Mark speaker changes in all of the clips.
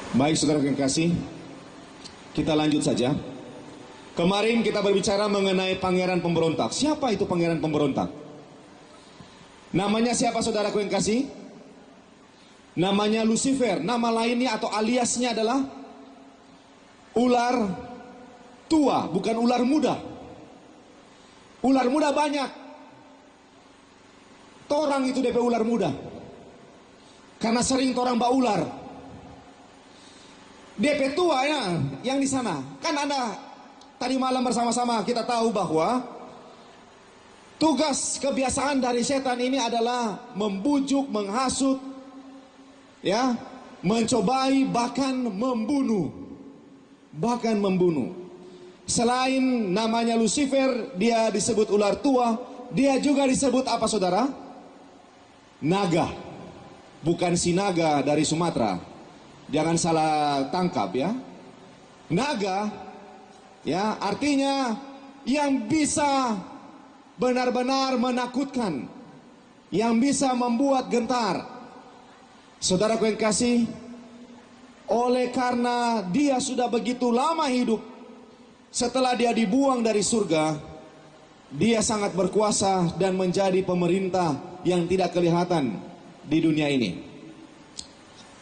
Speaker 1: Baik saudara yang kasih, kita lanjut saja. Kemarin kita berbicara mengenai pangeran pemberontak. Siapa itu pangeran pemberontak? Namanya siapa saudaraku yang kasih? Namanya Lucifer. Nama lainnya atau aliasnya adalah ular tua, bukan ular muda. Ular muda banyak. Torang itu DP ular muda. Karena sering torang bau ular. DP tua ya, yang di sana. Kan Anda tadi malam bersama-sama kita tahu bahwa tugas kebiasaan dari setan ini adalah membujuk, menghasut, ya, mencobai, bahkan membunuh. Bahkan membunuh. Selain namanya Lucifer, dia disebut ular tua, dia juga disebut apa saudara? Naga. Bukan si naga dari Sumatera. Jangan salah tangkap ya. Naga, ya, artinya yang bisa benar-benar menakutkan, yang bisa membuat gentar. Saudaraku yang kasih, oleh karena dia sudah begitu lama hidup, setelah dia dibuang dari surga, dia sangat berkuasa dan menjadi pemerintah yang tidak kelihatan di dunia ini.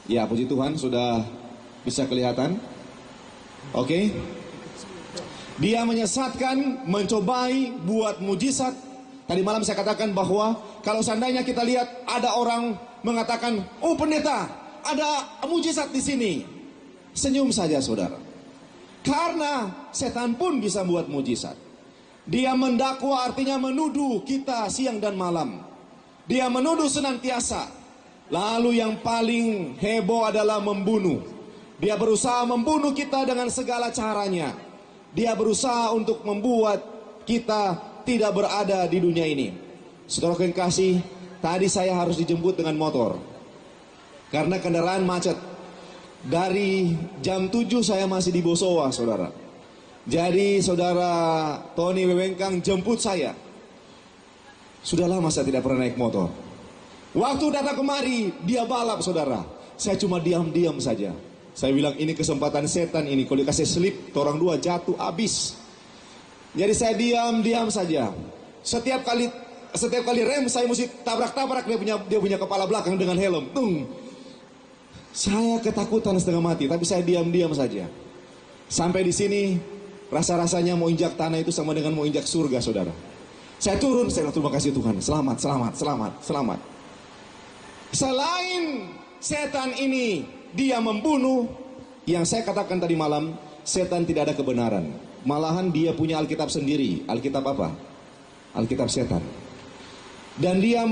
Speaker 1: Ya, puji Tuhan sudah bisa kelihatan. Oke. Dia menyesatkan, mencobai, buat mujizat. Tadi malam saya katakan bahwa kalau seandainya kita lihat ada orang mengatakan, "Oh pendeta, ada mujizat di sini." Senyum saja saudara. Karena setan pun bisa buat mujizat. Dia mendakwa artinya menuduh kita siang dan malam. Dia menuduh senantiasa. Lalu yang paling heboh adalah membunuh. Dia berusaha membunuh kita dengan segala caranya. Dia berusaha untuk membuat kita tidak berada di dunia ini. Saudara yang kasih, tadi saya harus dijemput dengan motor. Karena kendaraan macet. Dari jam 7 saya masih di Bosowa, saudara. Jadi saudara Tony Wewengkang jemput saya. Sudah lama saya tidak pernah naik motor. Waktu datang kemari, dia balap saudara. Saya cuma diam-diam saja. Saya bilang ini kesempatan setan ini. Kalau dikasih slip, orang dua jatuh, habis. Jadi saya diam-diam saja. Setiap kali rem, saya mesti tabrak-tabrak dia punya kepala belakang dengan helm. Tung. Saya ketakutan setengah mati, tapi saya diam-diam saja. Sampai di sini, rasa-rasanya mau injak tanah itu sama dengan mau injak surga saudara. Saya turun, saya bilang terima kasih Tuhan. Selamat, selamat, selamat, selamat. Selain setan ini dia membunuh, yang saya katakan tadi malam, setan tidak ada kebenaran. Malahan dia punya Alkitab sendiri. Alkitab apa? Alkitab setan. Dan dia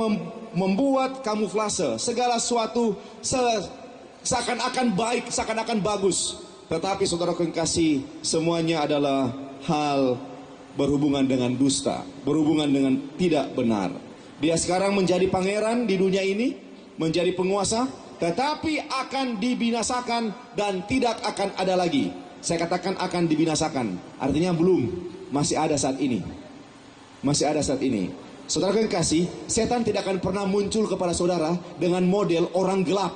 Speaker 1: membuat kamuflase segala sesuatu seakan-akan baik, seakan-akan bagus. Tetapi saudara yang kasih, semuanya adalah hal berhubungan dengan dusta, berhubungan dengan tidak benar. Dia sekarang menjadi pangeran di dunia ini, menjadi penguasa, tetapi akan dibinasakan dan tidak akan ada lagi. Saya katakan akan dibinasakan, artinya belum, masih ada saat ini. Masih ada saat ini. Saudara yang kasih, setan tidak akan pernah muncul kepada saudara dengan model orang gelap.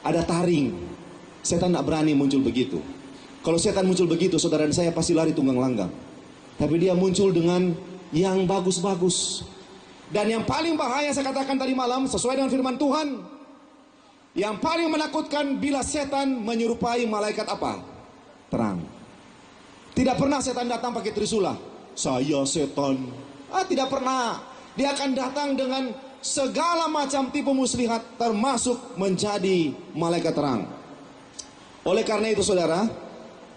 Speaker 1: Ada taring. Setan tidak berani muncul begitu. Kalau setan muncul begitu, saudara dan saya pasti lari tunggang langgang. Tapi dia muncul dengan yang bagus-bagus. Dan yang paling bahaya saya katakan tadi malam, sesuai dengan firman Tuhan, yang paling menakutkan bila setan menyerupai malaikat apa? Terang. Tidak pernah setan datang pakai trisula. Saya setan. Tidak pernah. Dia akan datang dengan segala macam tipu muslihat, termasuk menjadi malaikat terang. Oleh karena itu saudara,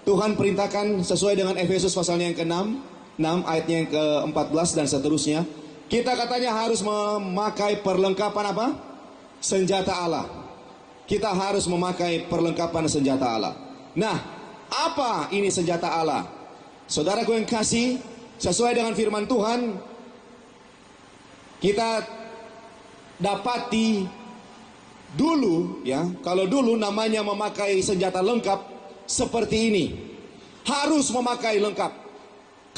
Speaker 1: Tuhan perintahkan sesuai dengan Efesus pasalnya yang ke-6, ayatnya yang ke-14 dan seterusnya. Kita katanya harus memakai perlengkapan apa? Senjata Allah. Kita harus memakai perlengkapan senjata Allah. Nah, apa ini senjata Allah? Saudaraku yang kasih, sesuai dengan firman Tuhan, kita dapati dulu ya, kalau dulu namanya memakai senjata lengkap seperti ini. Harus memakai lengkap.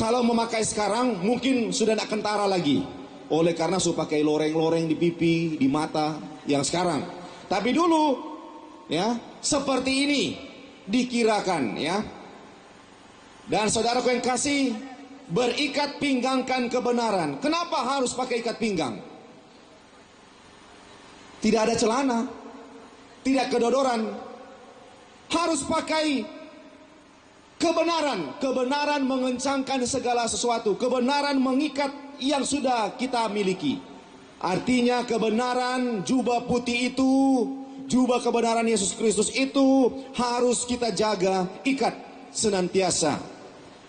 Speaker 1: Kalau memakai sekarang mungkin sudah tidak kentara lagi. Oleh karena sudah pakai loreng-loreng di pipi, di mata yang sekarang. Tapi dulu ya, seperti ini dikirakan, ya. Dan saudaraku yang kasih, berikat pinggangkan kebenaran. Kenapa harus pakai ikat pinggang? Tidak ada celana, tidak kedodoran, harus pakai kebenaran. Kebenaran mengencangkan segala sesuatu. Kebenaran mengikat yang sudah kita miliki. Artinya kebenaran jubah putih itu, jubah kebenaran Yesus Kristus itu harus kita jaga, ikat senantiasa.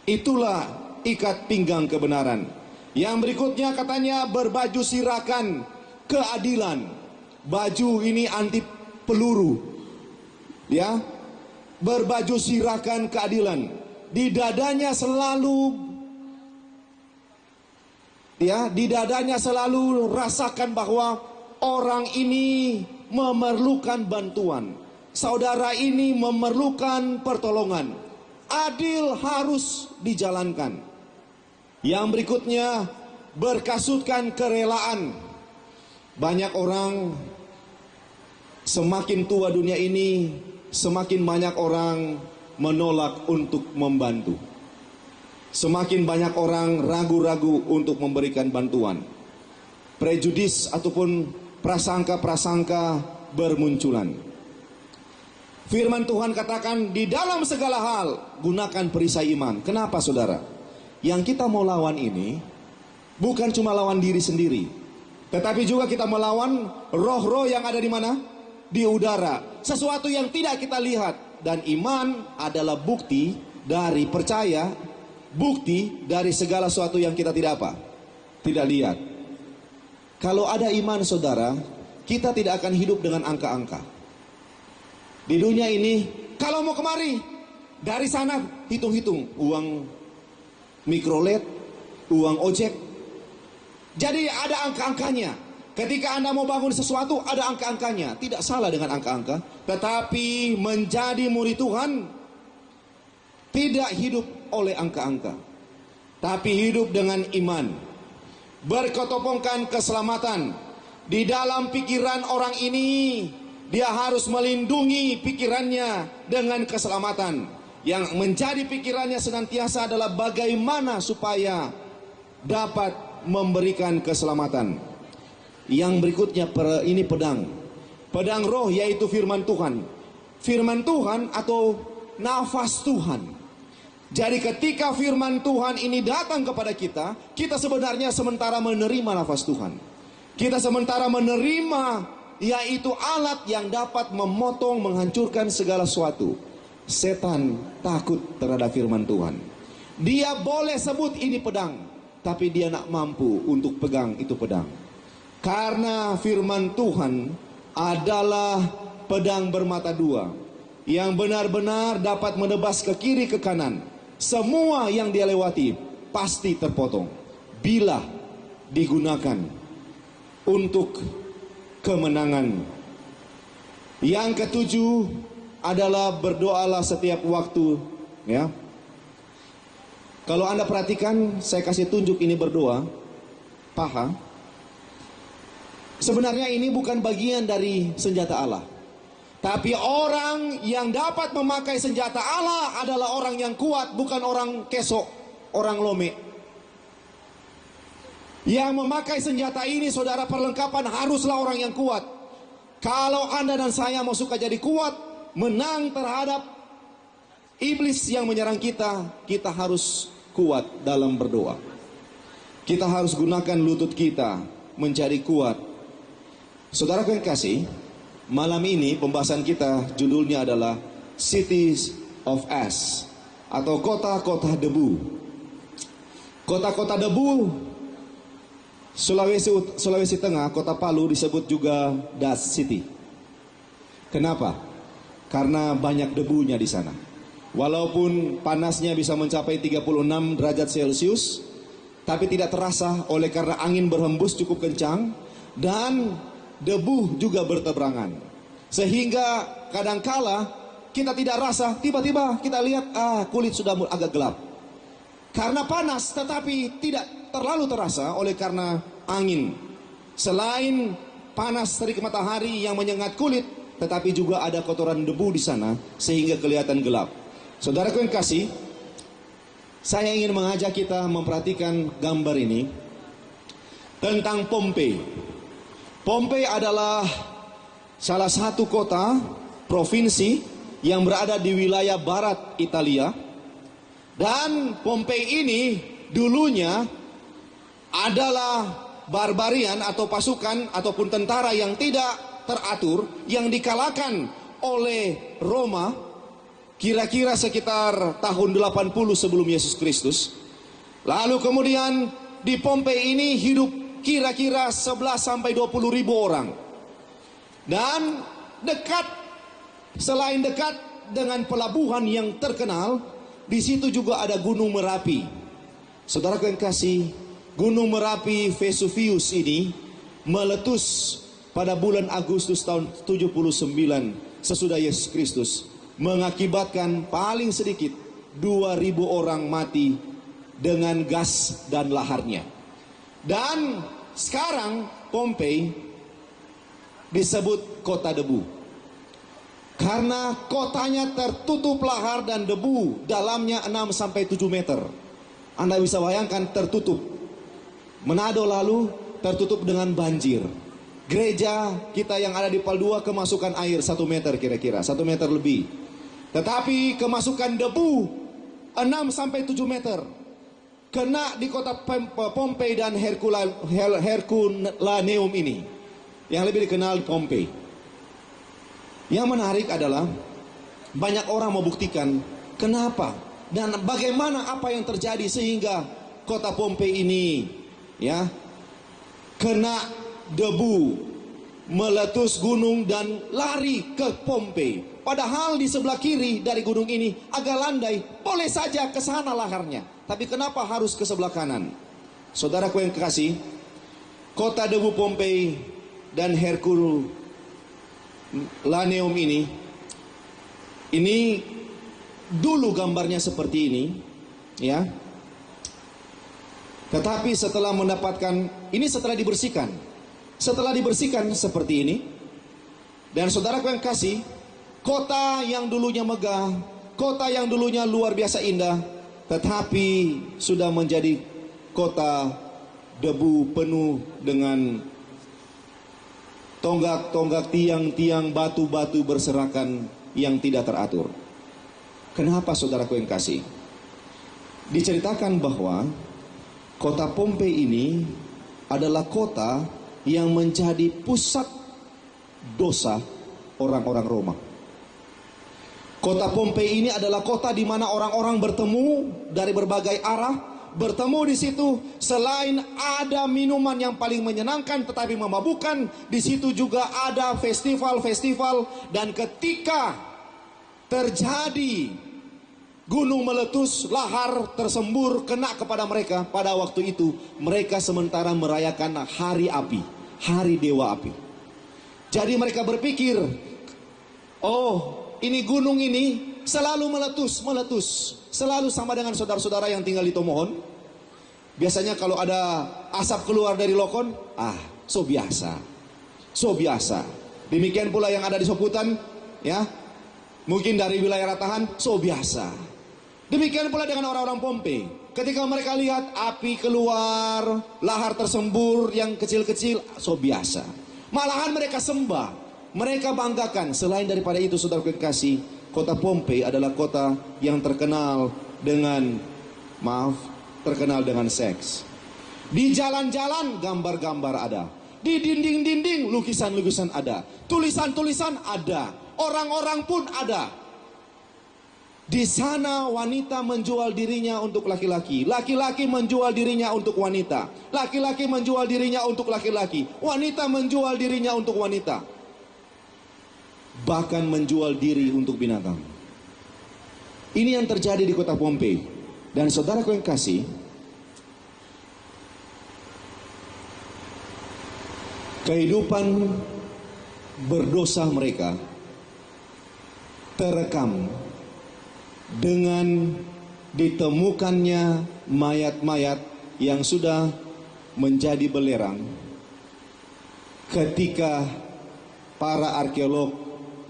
Speaker 1: Itulah ikat pinggang kebenaran. Yang berikutnya katanya berbaju sirakan keadilan. Baju ini anti peluru, ya. Berbaju sirakan keadilan. Di dadanya selalu, ya, di dadanya selalu rasakan bahwa orang ini memerlukan bantuan. Saudara ini memerlukan pertolongan. Adil harus dijalankan. Yang berikutnya berkasutkan kerelaan. Banyak orang, semakin tua dunia ini, semakin banyak orang menolak untuk membantu. Semakin banyak orang ragu-ragu untuk memberikan bantuan. Prejudis ataupun prasangka-prasangka bermunculan. Firman Tuhan katakan di dalam segala hal gunakan perisai iman. Kenapa saudara? Yang kita mau lawan ini bukan cuma lawan diri sendiri, tetapi juga kita melawan roh-roh yang ada di mana? Di udara. Sesuatu yang tidak kita lihat. Dan iman adalah bukti dari percaya, bukti dari segala sesuatu yang kita tidak apa? Tidak lihat. Kalau ada iman saudara, kita tidak akan hidup dengan angka-angka. Di dunia ini, kalau mau kemari, dari sana hitung-hitung uang mikrolet, uang ojek. Jadi ada angka-angkanya. Ketika Anda mau bangun sesuatu, ada angka-angkanya. Tidak salah dengan angka-angka. Tetapi menjadi murid Tuhan tidak hidup oleh angka-angka, tapi hidup dengan iman. Berketopongkan keselamatan. Di dalam pikiran orang ini, dia harus melindungi pikirannya dengan keselamatan. Yang menjadi pikirannya senantiasa adalah bagaimana supaya dapat memberikan keselamatan. Yang berikutnya ini pedang. Pedang roh yaitu firman Tuhan. Firman Tuhan atau nafas Tuhan. Jadi ketika firman Tuhan ini datang kepada kita, kita sebenarnya sementara menerima nafas Tuhan. Kita sementara menerima yaitu alat yang dapat memotong, menghancurkan segala sesuatu. Setan takut terhadap firman Tuhan. Dia boleh sebut ini pedang, tapi dia tak mampu untuk pegang itu pedang. Karena firman Tuhan adalah pedang bermata dua, yang benar-benar dapat menebas ke kiri ke kanan. Semua yang dia lewati pasti terpotong bila digunakan untuk kemenangan. Yang ketujuh adalah berdoalah setiap waktu, ya. Kalau Anda perhatikan, saya kasih tunjuk ini berdoa, paha. Sebenarnya ini bukan bagian dari senjata Allah. Tapi orang yang dapat memakai senjata Allah adalah orang yang kuat, bukan orang kesok, orang lome. Yang memakai senjata ini, saudara, perlengkapan haruslah orang yang kuat. Kalau Anda dan saya mau suka jadi kuat, menang terhadap iblis yang menyerang kita, kita harus kuat dalam berdoa. Kita harus gunakan lutut kita menjadi kuat. Saudara yang kasih, malam ini pembahasan kita judulnya adalah Cities of Ash atau kota-kota debu. Kota-kota debu Sulawesi Tengah, kota Palu disebut juga Dust City. Kenapa? Karena banyak debunya di sana. Walaupun panasnya bisa mencapai 36 derajat Celcius, tapi tidak terasa oleh karena angin berhembus cukup kencang dan debu juga bertebarangan. Sehingga kadangkala kita tidak rasa, tiba-tiba kita lihat kulit sudah agak gelap. Karena panas, tetapi tidak terlalu terasa oleh karena angin. Selain panas terik matahari yang menyengat kulit, tetapi juga ada kotoran debu di sana sehingga kelihatan gelap. Saudaraku yang kasih, saya ingin mengajak kita memperhatikan gambar ini tentang Pompei. Pompei adalah salah satu kota provinsi yang berada di wilayah barat Italia. Dan Pompei ini dulunya adalah barbarian atau pasukan ataupun tentara yang tidak teratur yang dikalahkan oleh Roma kira-kira sekitar tahun 80 sebelum Yesus Kristus. Lalu kemudian di Pompei ini hidup kira-kira 11 sampai 20 ribu orang. Dan selain dekat dengan pelabuhan yang terkenal, di situ juga ada Gunung Merapi. Saudaraku yang kasih, Gunung Merapi Vesuvius ini meletus pada bulan Agustus tahun 79 sesudah Yesus Kristus, mengakibatkan paling sedikit 2.000 orang mati dengan gas dan laharnya. Dan sekarang Pompei disebut kota debu. Karena kotanya tertutup lahar dan debu dalamnya 6 sampai 7 meter. Anda bisa bayangkan tertutup. Manado lalu tertutup dengan banjir. Gereja kita yang ada di Paldua kemasukan air 1 meter kira-kira, 1 meter lebih. Tetapi kemasukan debu 6 sampai 7 meter. Kena di kota Pompei dan Herculaneum ini, yang lebih dikenal Pompei. Yang menarik adalah banyak orang membuktikan kenapa dan bagaimana apa yang terjadi sehingga kota Pompei ini ya kena debu, meletus gunung dan lari ke Pompei. Padahal di sebelah kiri dari gunung ini agak landai, boleh saja ke sana laharnya. Tapi kenapa harus ke sebelah kanan? Saudaraku yang kekasih, kota debu Pompei dan Herculaneum ini dulu gambarnya seperti ini, ya. Tetapi setelah mendapatkan ini, setelah dibersihkan seperti ini. Dan saudaraku yang kasih, kota yang dulunya megah, kota yang dulunya luar biasa indah, tetapi sudah menjadi kota debu penuh dengan tonggak-tonggak, tiang-tiang, batu-batu berserakan yang tidak teratur. Kenapa saudaraku yang kasih? Diceritakan bahwa kota Pompei ini adalah kota yang menjadi pusat dosa orang-orang Roma. Kota Pompei ini adalah kota di mana orang-orang bertemu dari berbagai arah. Bertemu di situ, selain ada minuman yang paling menyenangkan tetapi memabukkan, di situ juga ada festival-festival. Dan ketika terjadi gunung meletus, lahar tersembur kena kepada mereka, pada waktu itu mereka sementara merayakan hari api, hari dewa api. Jadi mereka berpikir, oh ini gunung ini selalu meletus, selalu sama dengan saudara-saudara yang tinggal di Tomohon. Biasanya kalau ada asap keluar dari Lokon, so biasa. Demikian pula yang ada di Soputan, ya, mungkin dari wilayah Ratahan, so biasa. Demikian pula dengan orang-orang Pompei. Ketika mereka lihat api keluar, lahar tersembur yang kecil-kecil, so biasa. Malahan mereka sembah, mereka banggakan. Selain daripada itu, saudara kekasih, kota Pompei adalah kota yang terkenal dengan seks. Di jalan-jalan gambar-gambar ada, di dinding-dinding lukisan-lukisan ada, tulisan-tulisan ada, orang-orang pun ada. Di sana wanita menjual dirinya untuk laki-laki, laki-laki menjual dirinya untuk wanita, laki-laki menjual dirinya untuk laki-laki, wanita menjual dirinya untuk wanita, bahkan menjual diri untuk binatang. Ini yang terjadi di kota Pompei. Dan saudaraku yang kasih, kehidupan berdosa mereka terekam dengan ditemukannya mayat-mayat yang sudah menjadi belerang ketika para arkeolog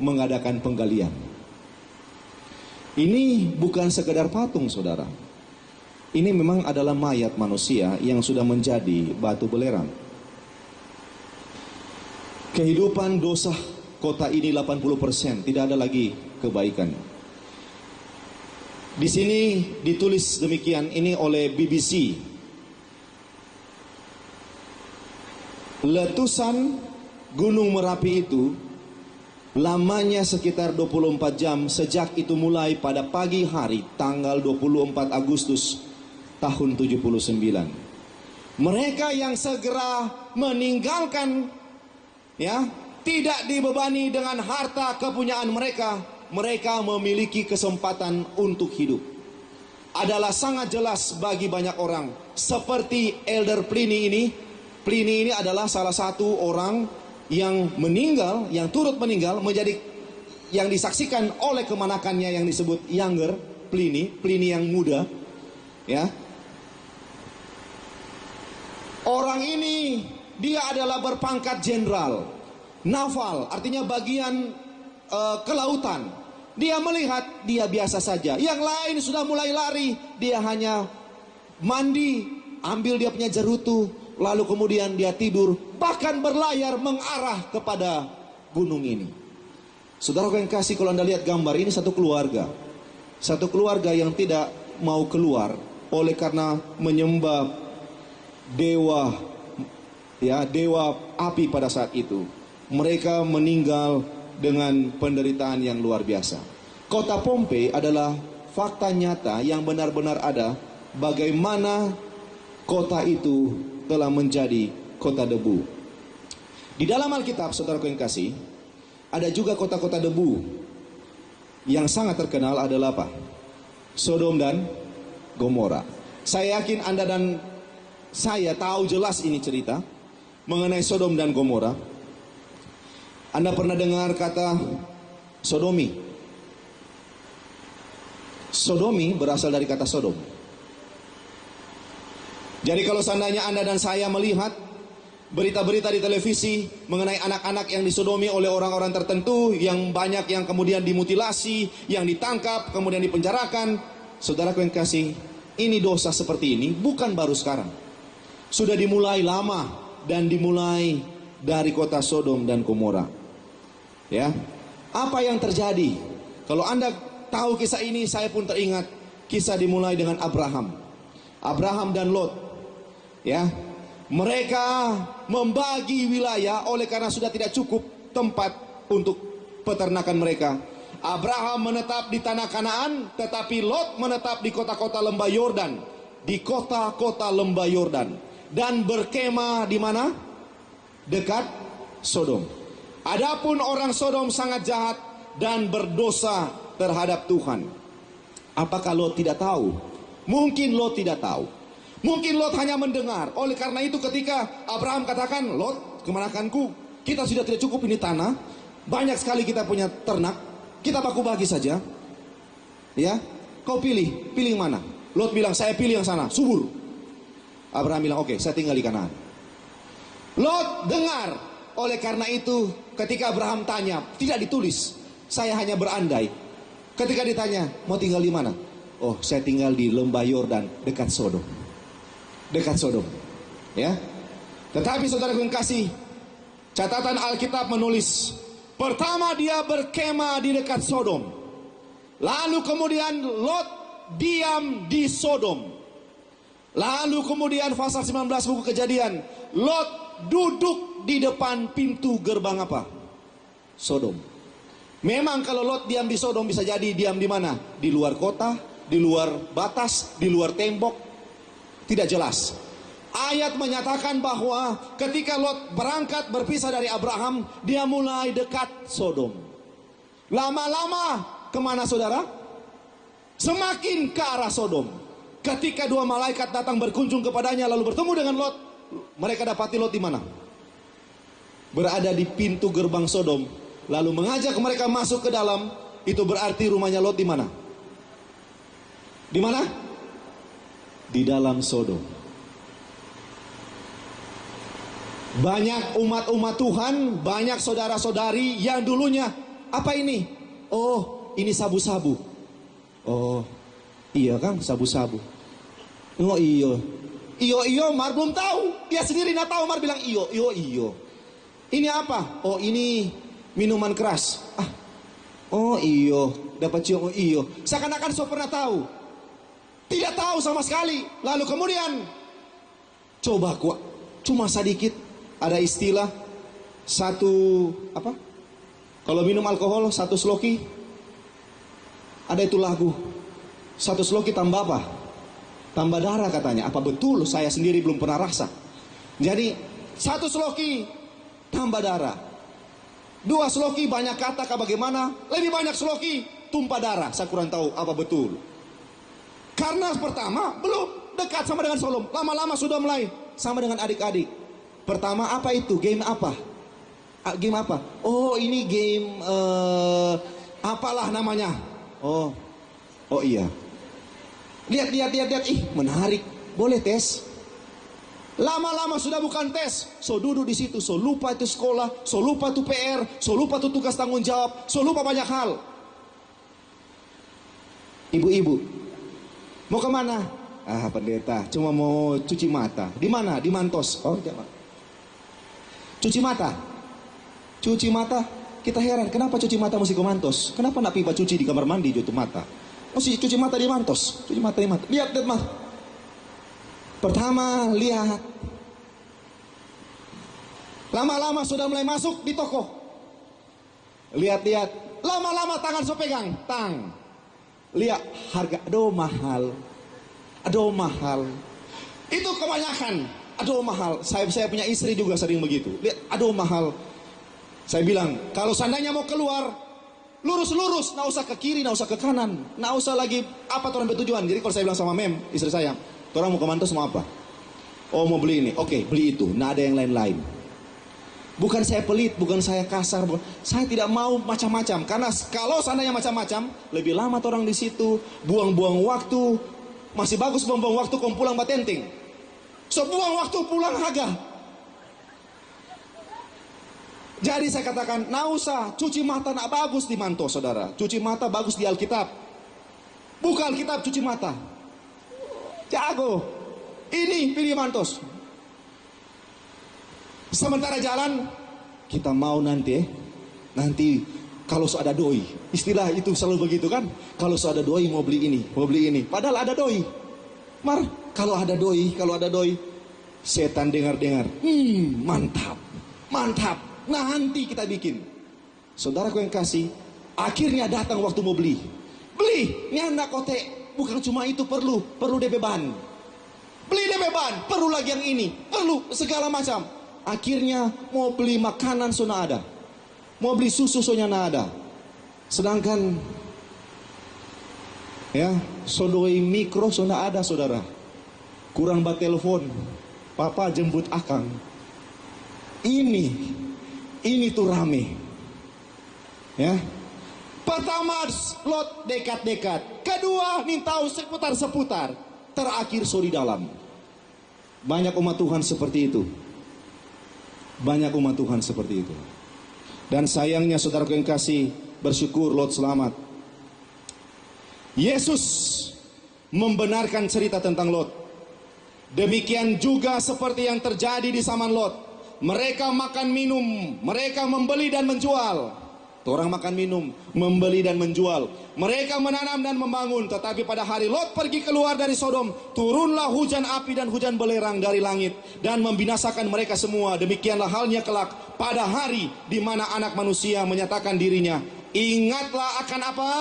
Speaker 1: mengadakan penggalian. Ini bukan sekedar patung, saudara. Ini memang adalah mayat manusia yang sudah menjadi batu belerang. Kehidupan dosa kota ini 80%, tidak ada lagi kebaikan. Di sini ditulis demikian, ini oleh BBC. Letusan Gunung Merapi itu lamanya sekitar 24 jam sejak itu mulai pada pagi hari tanggal 24 Agustus tahun 79. Mereka yang segera meninggalkan, ya, tidak dibebani dengan harta kepunyaan mereka, mereka memiliki kesempatan untuk hidup. Adalah sangat jelas bagi banyak orang. Seperti Elder Pliny ini. Pliny ini adalah salah satu orang yang meninggal, yang turut meninggal, menjadi yang disaksikan oleh kemanakannya yang disebut Younger Pliny, Pliny yang muda, ya. Orang ini dia adalah berpangkat jenderal, naval, artinya bagian kelautan. Dia melihat, dia biasa saja. Yang lain sudah mulai lari, dia hanya mandi, ambil dia punya jerutu, lalu kemudian dia tidur, bahkan berlayar mengarah kepada gunung ini. Saudara yang kasih, kalau Anda lihat gambar ini, satu keluarga yang tidak mau keluar oleh karena menyembah dewa, ya, dewa api pada saat itu. Mereka meninggal dengan penderitaan yang luar biasa. Kota Pompei adalah fakta nyata yang benar-benar ada, bagaimana kota itu telah menjadi kota debu. Di dalam Alkitab, saudaraku yang kasih, ada juga kota-kota debu. Yang sangat terkenal adalah apa? Sodom dan Gomora. Saya yakin Anda dan saya tahu jelas ini cerita mengenai Sodom dan Gomora. Anda pernah dengar kata sodomi? Sodomi berasal dari kata Sodom. Jadi kalau seandainya Anda dan saya melihat berita-berita di televisi mengenai anak-anak yang disodomi oleh orang-orang tertentu, yang banyak yang kemudian dimutilasi, yang ditangkap, kemudian dipenjarakan, saudaraku yang kasih, ini dosa seperti ini bukan baru sekarang. Sudah dimulai lama dan dimulai dari kota Sodom dan Gomora. Ya, apa yang terjadi? Kalau Anda tahu kisah ini, saya pun teringat kisah dimulai dengan Abraham dan Lot. Ya, mereka membagi wilayah oleh karena sudah tidak cukup tempat untuk peternakan mereka. Abraham menetap di tanah Kanaan, tetapi Lot menetap di kota-kota lembah Yordan, di kota-kota lembah Yordan, dan berkemah di mana? Dekat Sodom. Adapun orang Sodom sangat jahat dan berdosa terhadap Tuhan. Apakah Lot tidak tahu? Mungkin Lot tidak tahu. Mungkin Lot hanya mendengar. Oleh karena itu ketika Abraham katakan, Lot, kemanakanku, kita sudah tidak cukup ini tanah, banyak sekali kita punya ternak, kita baku bagi saja. Ya, kau pilih yang mana? Lot bilang, saya pilih yang sana, subur. Abraham bilang, oke, saya tinggal di Kanaan. Lot dengar. Oleh karena itu ketika Abraham tanya, tidak ditulis, saya hanya berandai. Ketika ditanya, mau tinggal di mana? Oh, saya tinggal di lembah Yordan dekat Sodom. Dekat Sodom, ya. Tetapi saudara yang kasih, catatan Alkitab menulis, pertama dia berkemah di dekat Sodom, lalu kemudian Lot diam di Sodom, lalu kemudian pasal 19 buku Kejadian, Lot duduk di depan pintu gerbang apa? Sodom. Memang kalau Lot diam di Sodom, bisa jadi diam di mana? Di luar kota, di luar batas, di luar tembok. Tidak jelas. Ayat menyatakan bahwa ketika Lot berangkat berpisah dari Abraham, dia mulai dekat Sodom. Lama-lama kemana saudara? Semakin ke arah Sodom. Ketika dua malaikat datang berkunjung kepadanya lalu bertemu dengan Lot, mereka dapati Lot di mana? Berada di pintu gerbang Sodom, lalu mengajak mereka masuk ke dalam. Itu berarti rumahnya Lot di mana? Di mana? Di dalam Sodom. Banyak umat-umat Tuhan, banyak saudara-saudari yang dulunya Apa ini? Oh, ini sabu-sabu. Oh, iya Kang, sabu-sabu. Oh iyo. Iyo, Mar belum tahu. Dia sendiri nggak tahu, Mar bilang iyo. Ini apa? Oh, ini minuman keras. Ah, oh iyo. Dapat cium, oh iyo. Seakan-akan so pernah tahu. Tidak tahu sama sekali. Lalu kemudian, coba kuat. Cuma sedikit. Ada istilah, satu, apa? Kalau minum alkohol, satu sloki. Ada itu lagu. Satu sloki tambah apa? Tambah darah katanya. Apa betul? Saya sendiri belum pernah rasa. Jadi satu sloki tambah darah. Dua sloki banyak kata bagaimana. Lebih banyak sloki tumpah darah. Saya kurang tahu apa betul. Karena pertama belum dekat sama dengan Solom. Lama-lama sudah mulai sama dengan adik-adik. Pertama apa itu? Game apa? Game apa? Oh ini game apalah namanya. Oh iya. Lihat. Ih, menarik. Boleh tes. Lama-lama sudah bukan tes. So duduk di situ, so lupa itu sekolah, so lupa itu PR, so lupa itu tugas tanggung jawab, so lupa banyak hal. Ibu-ibu, mau kemana? Ah, pendeta, cuma mau cuci mata. Di mana? Di Mantos. Oh, jangan. Cuci mata. Cuci mata. Kita heran, kenapa cuci mata mesti ke Mantos? Kenapa nak pipa cuci di kamar mandi jatuh mata? Mesti cuci mata di Mantos. Cuci mata di Mantos. Lihat, Mas. Pertama, lihat. Lama-lama sudah mulai masuk di toko. Lihat. Lama-lama tangan so pegang. Tang. Lihat harga. Aduh mahal. Itu kebanyakan. Aduh mahal. Saya punya istri juga sering begitu. Lihat, aduh mahal. Saya bilang, kalau seandainya mau keluar, lurus, nggak usah ke kiri, nggak usah ke kanan, nggak usah lagi apa orang bertujuan. Jadi kalau saya bilang sama istri saya, orang mau ke Mantos mau apa? Oh mau beli ini, oke beli itu, nggak ada yang lain-lain. Bukan saya pelit, bukan saya kasar, saya tidak mau macam-macam. Karena kalau seandainya macam-macam, lebih lama orang di situ, buang-buang waktu, masih bagus buang-buang waktu kau pulang batenting. So buang waktu pulang haga. Jadi saya katakan, nggak usah, cuci mata nak bagus di Mantos, saudara. Cuci mata bagus di Alkitab. Buka Alkitab, cuci mata. Jago. Ini pilih Mantos. Sementara jalan, kita mau nanti kalau ada doi. Istilah itu selalu begitu kan? Kalau ada doi mau beli ini. Padahal ada doi. Mar, kalau ada doi, setan dengar-dengar. Mantap. Nanti kita bikin. Saudaraku yang kasih, akhirnya datang waktu mau beli. Ini anak kote. Bukan cuma itu, perlu DP ban. Beli DP ban, perlu lagi yang ini, perlu segala macam. Akhirnya mau beli makanan sudah ada, mau beli susu sudah ada. Sedangkan ya sodoi mikro sudah ada, saudara. Kurang bat telepon, papa jemput akang. Ini tuh rame. Ya. Pertama lot dekat-dekat. Kedua tahu seputar-seputar. Terakhir di dalam. Banyak umat Tuhan seperti itu. Dan sayangnya saudaraku yang kasih, bersyukur Lot selamat. Yesus membenarkan cerita tentang Lot. Demikian juga seperti yang terjadi di zaman Lot. Mereka makan minum, mereka membeli dan menjual. Orang makan minum, membeli dan menjual. Mereka menanam dan membangun. Tetapi pada hari Lot pergi keluar dari Sodom, turunlah hujan api dan hujan belerang dari langit dan membinasakan mereka semua. Demikianlah halnya kelak pada hari di mana anak manusia menyatakan dirinya. Ingatlah akan apa?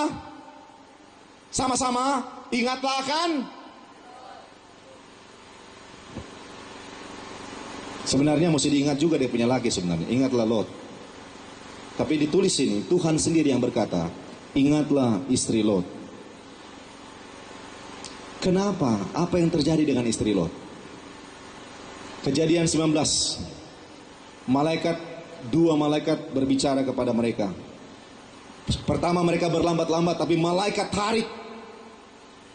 Speaker 1: Sama-sama, ingatlah akan. Sebenarnya mesti diingat juga dia punya lagi sebenarnya. Ingatlah Lot. Tapi ditulis ini, Tuhan sendiri yang berkata, ingatlah istri Lot. Kenapa? Apa yang terjadi dengan istri Lot? Kejadian 19. Dua malaikat berbicara kepada mereka. Pertama mereka berlambat-lambat, tapi malaikat tarik,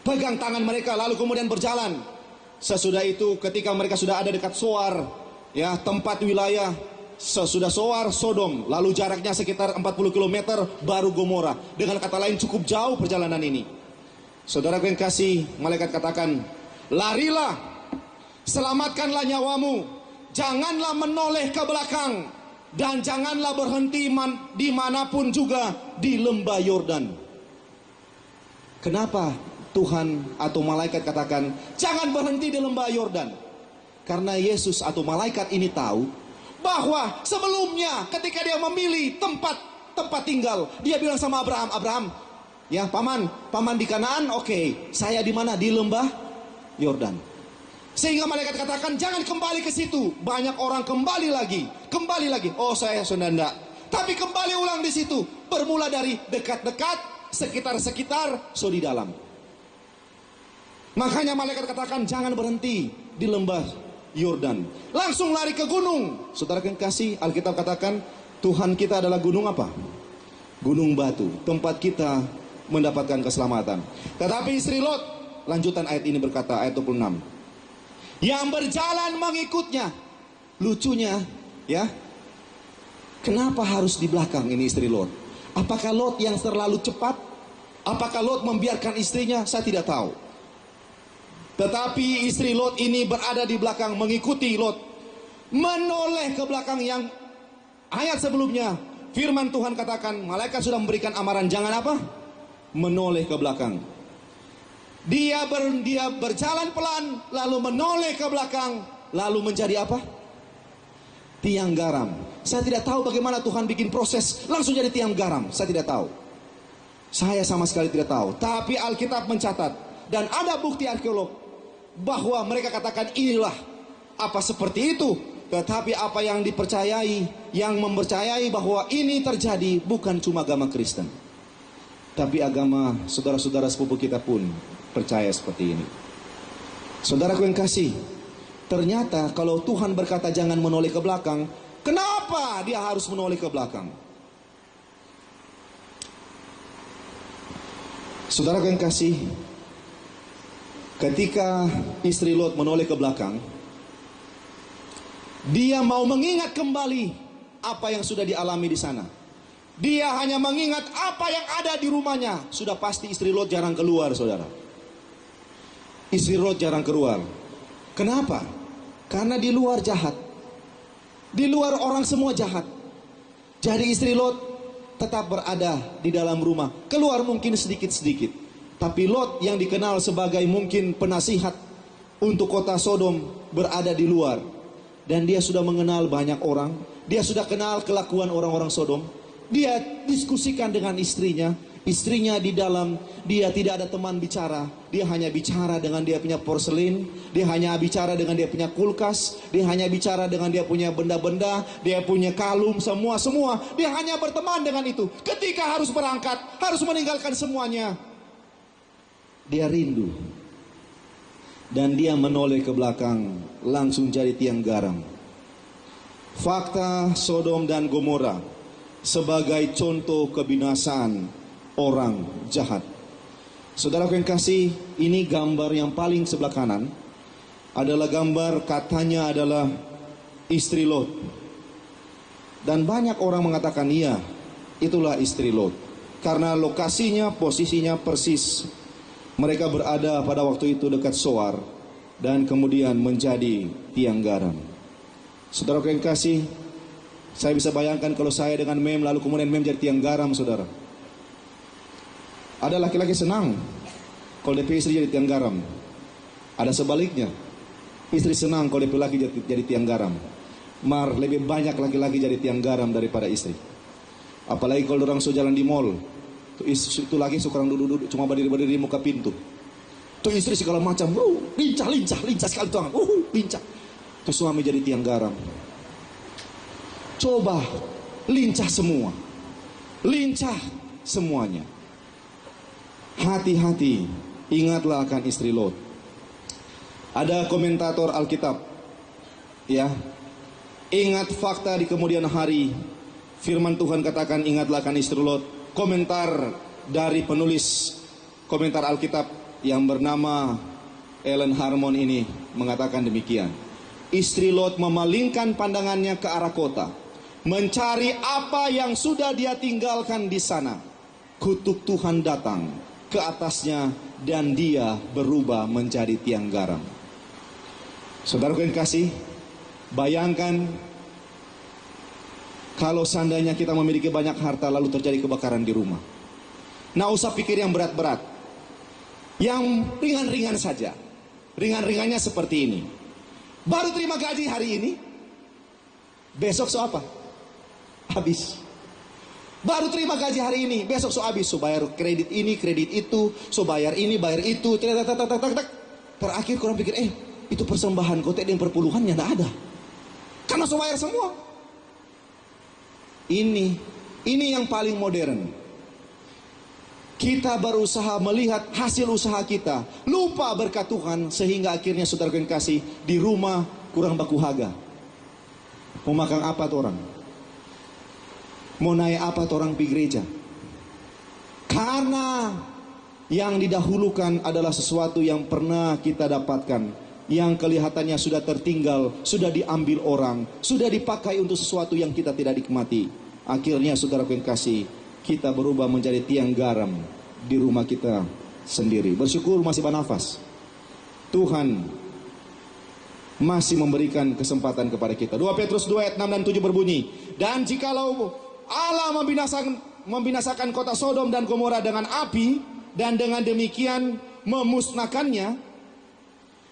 Speaker 1: pegang tangan mereka, lalu kemudian berjalan. Sesudah itu ketika mereka sudah ada dekat Soar, ya tempat wilayah, sesudah Soar, Sodom, lalu jaraknya sekitar 40 km baru Gomora. Dengan kata lain cukup jauh perjalanan ini. Saudara yang kasih, malaikat katakan, larilah, selamatkanlah nyawamu, janganlah menoleh ke belakang, dan janganlah berhenti dimanapun juga di lembah Yordan. Kenapa Tuhan atau malaikat katakan jangan berhenti di lembah Yordan? Karena Yesus atau malaikat ini tahu bahwa sebelumnya ketika dia memilih tempat tinggal, dia bilang sama Abraham, Abraham, ya paman di Kanaan, oke, saya di mana? Di lembah Yordan. Sehingga malaikat katakan jangan kembali ke situ. Banyak orang kembali lagi. Oh, saya sudah enggak. Tapi kembali ulang di situ. Bermula dari dekat-dekat, sekitar, so di dalam. Makanya malaikat katakan jangan berhenti di lembah Yordan. Langsung lari ke gunung. Saudara yang kasih, Alkitab katakan Tuhan kita adalah gunung apa? Gunung batu. Tempat kita mendapatkan keselamatan. Tetapi istri Lot, lanjutan ayat ini berkata, ayat 26. Yang berjalan mengikutnya. Lucunya, ya, kenapa harus di belakang ini istri Lot? Apakah Lot yang terlalu cepat? Apakah Lot membiarkan istrinya? Saya tidak tahu. Tetapi istri Lot ini berada di belakang mengikuti Lot. Menoleh ke belakang yang ayat sebelumnya. Firman Tuhan katakan, malaikat sudah memberikan amaran, jangan apa? Menoleh ke belakang. Dia berjalan pelan, lalu menoleh ke belakang, lalu menjadi apa? Tiang garam. Saya tidak tahu bagaimana Tuhan bikin proses langsung jadi tiang garam. Saya tidak tahu. Saya sama sekali tidak tahu. Tapi Alkitab mencatat, dan ada bukti arkeolog, bahwa mereka katakan inilah apa seperti itu. Tetapi apa yang dipercayai, yang mempercayai bahwa ini terjadi bukan cuma agama Kristen, tapi agama saudara-saudara sepupu kita pun percaya seperti ini. Saudaraku yang kasih, ternyata kalau Tuhan berkata jangan menoleh ke belakang, kenapa dia harus menoleh ke belakang? Saudaraku yang kasih, ketika istri Lot menoleh ke belakang, dia mau mengingat kembali apa yang sudah dialami di sana. Dia hanya mengingat apa yang ada di rumahnya. Sudah pasti istri Lot jarang keluar, saudara. Istri Lot jarang keluar. Kenapa? Karena di luar jahat. Di luar orang semua jahat. Jadi istri Lot tetap berada di dalam rumah. Keluar mungkin sedikit-sedikit. Tapi Lot yang dikenal sebagai mungkin penasihat untuk kota Sodom berada di luar. Dan dia sudah mengenal banyak orang. Dia sudah kenal kelakuan orang-orang Sodom. Dia diskusikan dengan istrinya. Istrinya di dalam, dia tidak ada teman bicara. Dia hanya bicara dengan dia punya porselin. Dia hanya bicara dengan dia punya kulkas. Dia hanya bicara dengan dia punya benda-benda. Dia punya kalung, semua. Dia hanya berteman dengan itu. Ketika harus berangkat, harus meninggalkan semuanya, dia rindu. Dan dia menoleh ke belakang, langsung jadi tiang garam. Fakta Sodom dan Gomora sebagai contoh kebinasaan orang jahat. Saudara yang kasih, ini gambar yang paling sebelah kanan adalah gambar, katanya adalah istri Lot. Dan banyak orang mengatakan iya, itulah istri Lot. Karena lokasinya, posisinya persis. Mereka berada pada waktu itu dekat Soar dan kemudian menjadi tiang garam. Saudara yang kasih, saya bisa bayangkan kalau saya dengan Mem lalu kemudian Mem jadi tiang garam, saudara. Ada laki-laki senang kalau DP istri jadi tiang garam. Ada sebaliknya, istri senang kalau DP laki jadi tiang garam. Lebih banyak laki-laki jadi tiang garam daripada istri. Apalagi kalau orang so jalan di mall, itu lagi suka orang duduk-duduk cuma berdiri-berdiri di muka pintu. Tuh istri segala macam, lincah sekali tangan, lincah. Tuh suami jadi tiang garam. Coba lincah semua, lincah semuanya. Hati-hati, ingatlah akan istri Lot. Ada komentator Alkitab, ya, ingat fakta di kemudian hari. Firman Tuhan katakan ingatlah akan istri Lot. Komentar dari penulis komentar Alkitab yang bernama Ellen Harmon ini mengatakan demikian. Istri Lot memalingkan pandangannya ke arah kota. mencari apa yang sudah dia tinggalkan di sana. Kutuk Tuhan datang ke atasnya dan dia berubah menjadi tiang garam. Saudaraku yang kasih, bayangkan kalau seandainya kita memiliki banyak harta lalu terjadi kebakaran di rumah. Nah, usah pikir yang berat-berat, yang ringan-ringan saja. Ringan-ringannya seperti ini. Baru terima gaji hari ini, besok so apa? Habis. Baru terima gaji hari ini, besok so habis. So bayar kredit ini, kredit itu, so bayar ini, bayar itu. Terakhir kurang pikir, itu persembahan kotek dan perpuluhannya tidak ada. Karena so bayar semua. Ini yang paling modern. Kita berusaha melihat hasil usaha kita, lupa berkat Tuhan, sehingga akhirnya saudara yang kasih, di rumah kurang baku haga. Mau makan apa tuh orang? Mau naik apa tuh orang pergi gereja? Karena yang didahulukan adalah sesuatu yang pernah kita dapatkan, yang kelihatannya sudah tertinggal, sudah diambil orang, sudah dipakai untuk sesuatu yang kita tidak nikmati. Akhirnya saudara yang kasih, kita berubah menjadi tiang garam di rumah kita sendiri. Bersyukur masih bernafas. Tuhan masih memberikan kesempatan kepada kita. 2 Petrus 2 ayat 6 dan 7 berbunyi, dan jikalau Allah membinasakan kota Sodom dan Gomora dengan api, dan dengan demikian memusnahkannya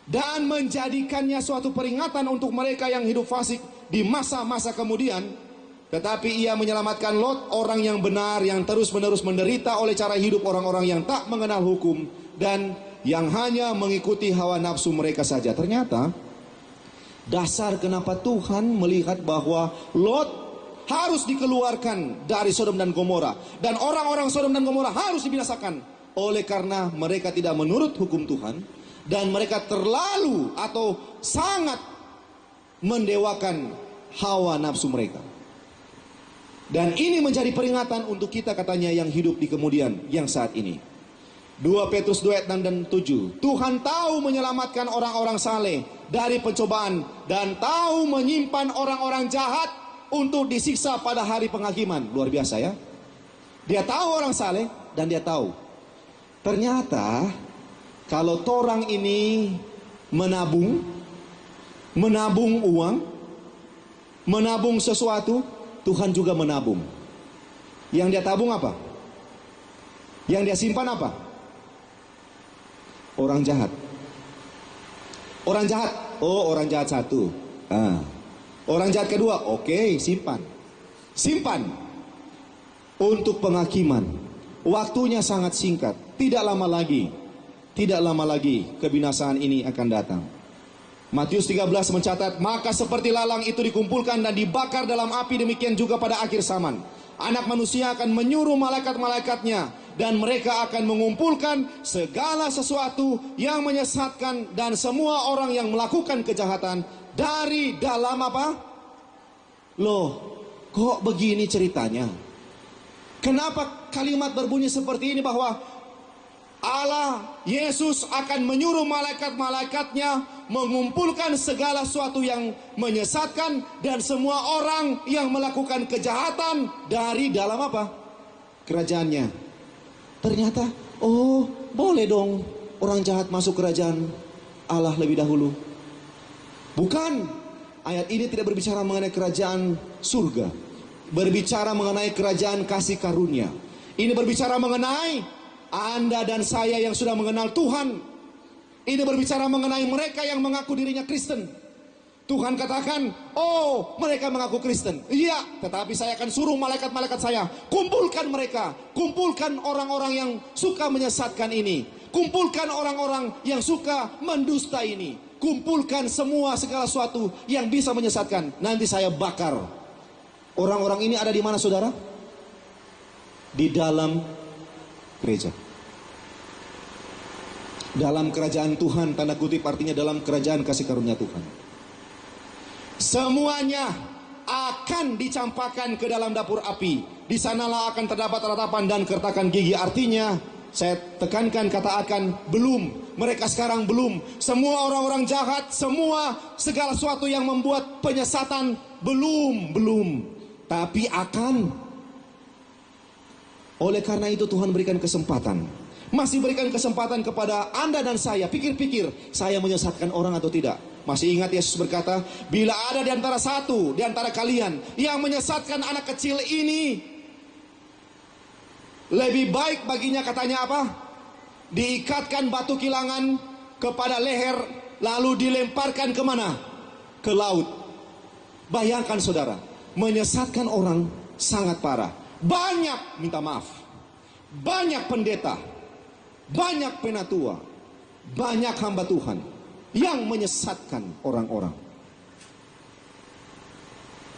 Speaker 1: dan menjadikannya suatu peringatan untuk mereka yang hidup fasik di masa-masa kemudian, tetapi ia menyelamatkan Lot, orang yang benar, yang terus-menerus menderita oleh cara hidup orang-orang yang tak mengenal hukum dan yang hanya mengikuti hawa nafsu mereka saja. Ternyata dasar kenapa Tuhan melihat bahwa Lot harus dikeluarkan dari Sodom dan Gomora, dan orang-orang Sodom dan Gomora harus dibinasakan, oleh karena mereka tidak menurut hukum Tuhan, dan mereka terlalu atau sangat mendewakan hawa nafsu mereka. Dan ini menjadi peringatan untuk kita, katanya, yang hidup di kemudian yang saat ini. 2 Petrus 2 ayat 6 dan 7. Tuhan tahu menyelamatkan orang-orang saleh dari pencobaan, dan tahu menyimpan orang-orang jahat untuk disiksa pada hari penghakiman. Luar biasa ya. Dia tahu orang saleh, dan dia tahu ternyata kalau orang ini menabung uang, menabung sesuatu, Tuhan juga menabung. Yang dia tabung apa? Yang dia simpan apa? Orang jahat. Orang jahat. Oh, orang jahat satu. Orang jahat kedua. Oke, simpan. Simpan. Untuk penghakiman. Waktunya sangat singkat. Tidak lama lagi. Tidak lama lagi kebinasaan ini akan datang. Matius 13 mencatat, maka seperti lalang itu dikumpulkan dan dibakar dalam api, demikian juga pada akhir zaman. Anak manusia akan menyuruh malaikat-malaikatnya, dan mereka akan mengumpulkan segala sesuatu yang menyesatkan dan semua orang yang melakukan kejahatan dari dalam apa? Loh, kok begini ceritanya? Kenapa kalimat berbunyi seperti ini, bahwa Allah, Yesus akan menyuruh malaikat-malaikatnya mengumpulkan segala sesuatu yang menyesatkan dan semua orang yang melakukan kejahatan dari dalam apa? Kerajaannya. Ternyata, oh, boleh dong orang jahat masuk kerajaan Allah lebih dahulu. Bukan, ayat ini tidak berbicara mengenai kerajaan surga, berbicara mengenai kerajaan kasih karunia. Ini berbicara mengenai Anda dan saya yang sudah mengenal Tuhan. Ini berbicara mengenai mereka yang mengaku dirinya Kristen. Tuhan katakan, oh, mereka mengaku Kristen. Iya, tetapi saya akan suruh malaikat-malaikat saya, kumpulkan mereka. Kumpulkan orang-orang yang suka menyesatkan ini. Kumpulkan orang-orang yang suka mendusta ini. Kumpulkan semua segala sesuatu yang bisa menyesatkan. Nanti saya bakar. Orang-orang ini ada di mana, saudara? Di dalam gereja. Dalam kerajaan Tuhan, tanda kutip artinya dalam kerajaan kasih karunia Tuhan. Semuanya akan dicampakkan ke dalam dapur api. Di sanalah akan terdapat ratapan dan kertakan gigi. Artinya, saya tekankan kata akan, belum. Mereka sekarang belum. Semua orang-orang jahat, semua segala sesuatu yang membuat penyesatan, belum. tapi akan. Oleh karena itu Tuhan berikan kesempatan, masih berikan kesempatan kepada Anda dan saya. Pikir-pikir, saya menyesatkan orang atau tidak? Masih ingat Yesus berkata, bila ada di antara satu di antara kalian yang menyesatkan anak kecil ini, lebih baik baginya, katanya apa? Diikatkan batu kilangan kepada leher, lalu dilemparkan kemana? Ke laut. Bayangkan saudara, menyesatkan orang sangat parah. Banyak minta maaf, banyak pendeta, banyak penatua, banyak hamba Tuhan yang menyesatkan orang-orang.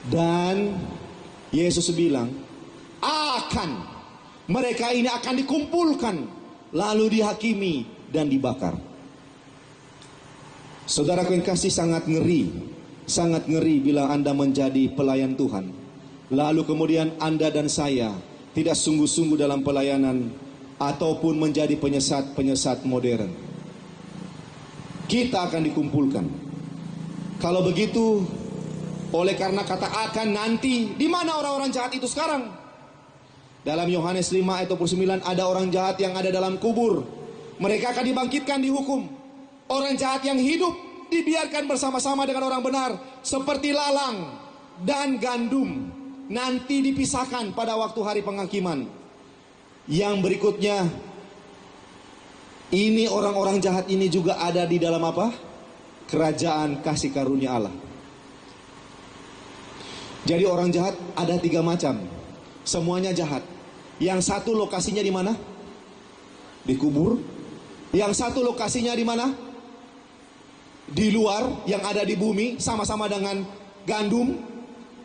Speaker 1: Dan Yesus bilang, mereka ini akan dikumpulkan, lalu dihakimi dan dibakar. Saudaraku yang kasih, sangat ngeri bila Anda menjadi pelayan Tuhan, lalu kemudian Anda dan saya tidak sungguh-sungguh dalam pelayanan, ataupun menjadi penyesat modern. Kita akan dikumpulkan. Kalau begitu, oleh karena kata akan, nanti, di mana orang-orang jahat itu sekarang? Dalam Yohanes 5 ayat 29, ada orang jahat yang ada dalam kubur. Mereka akan dibangkitkan, dihukum. Orang jahat yang hidup dibiarkan bersama-sama dengan orang benar, seperti lalang dan gandum, nanti dipisahkan pada waktu hari penghakiman. Yang berikutnya, ini orang-orang jahat ini juga ada di dalam apa? Kerajaan kasih karunia Allah. Jadi orang jahat ada 3 macam. Semuanya jahat. Yang satu lokasinya di mana? Di kubur. Yang satu lokasinya di mana? Di luar, yang ada di bumi, sama-sama dengan gandum.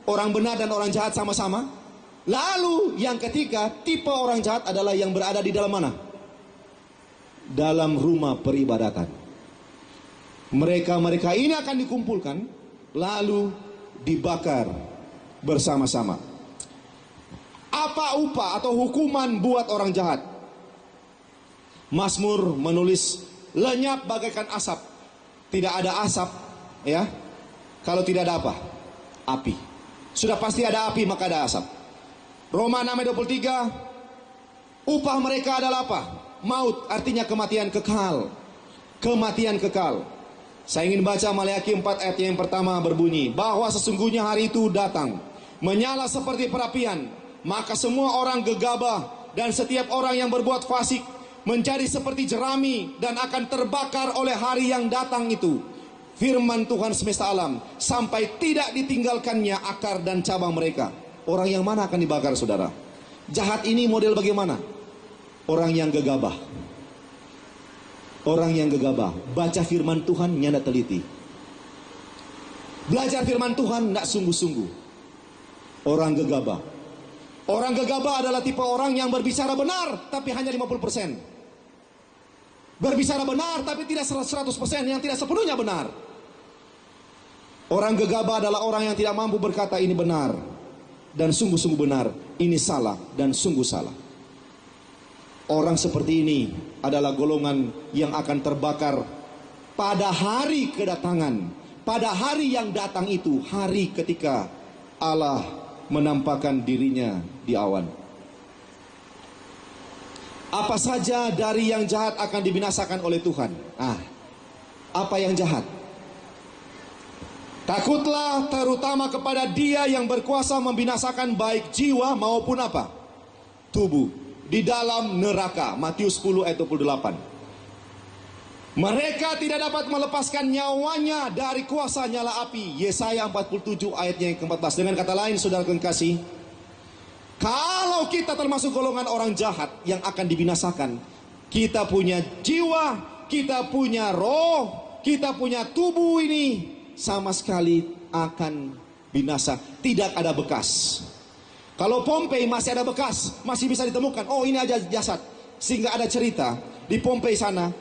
Speaker 1: Orang benar dan orang jahat sama-sama. Lalu yang ketiga, tipe orang jahat adalah yang berada di dalam mana? Dalam rumah peribadatan. Mereka ini akan dikumpulkan, lalu dibakar bersama-sama. Apa upah atau hukuman buat orang jahat? Mazmur menulis, lenyap bagaikan asap. Tidak ada asap, ya, kalau tidak ada apa? Api. Sudah pasti ada api, maka ada asap. Roma 6 ayat 23, upah mereka adalah apa? Maut, artinya kematian kekal. Kematian kekal. Saya ingin baca Maleakhi 4 ayat yang pertama, berbunyi, bahwa sesungguhnya hari itu datang, menyala seperti perapian, maka semua orang gegabah dan setiap orang yang berbuat fasik menjadi seperti jerami dan akan terbakar oleh hari yang datang itu. Firman Tuhan semesta alam, sampai tidak ditinggalkannya akar dan cabang mereka. Orang yang mana akan dibakar, saudara? Jahat ini model bagaimana? Orang yang gegabah. Orang yang gegabah. Baca firman Tuhan, nyanda teliti. Belajar firman Tuhan, tidak sungguh-sungguh. Orang gegabah. Orang gegabah adalah tipe orang yang berbicara benar, tapi hanya 50%. Berbicara benar, tapi tidak 100%, yang tidak sepenuhnya benar. Orang gegabah adalah orang yang tidak mampu berkata ini benar dan sungguh-sungguh benar, ini salah dan sungguh salah. Orang seperti ini adalah golongan yang akan terbakar pada hari kedatangan, pada hari yang datang itu, hari ketika Allah menampakkan dirinya di awan. Apa saja dari yang jahat akan dibinasakan oleh Tuhan. Apa yang jahat? Takutlah terutama kepada Dia yang berkuasa membinasakan baik jiwa maupun apa? Tubuh di dalam neraka. Matius 10 ayat 28. Mereka tidak dapat melepaskan nyawanya dari kuasa nyala api. Yesaya 47 ayatnya yang ke-14. Dengan kata lain, saudara kekasih, kalau kita termasuk golongan orang jahat yang akan dibinasakan, kita punya jiwa, kita punya roh, kita punya tubuh ini sama sekali akan binasa. Tidak ada bekas. Kalau Pompei masih ada bekas, masih bisa ditemukan. Oh, ini aja jasad. Sehingga ada cerita di Pompei sana,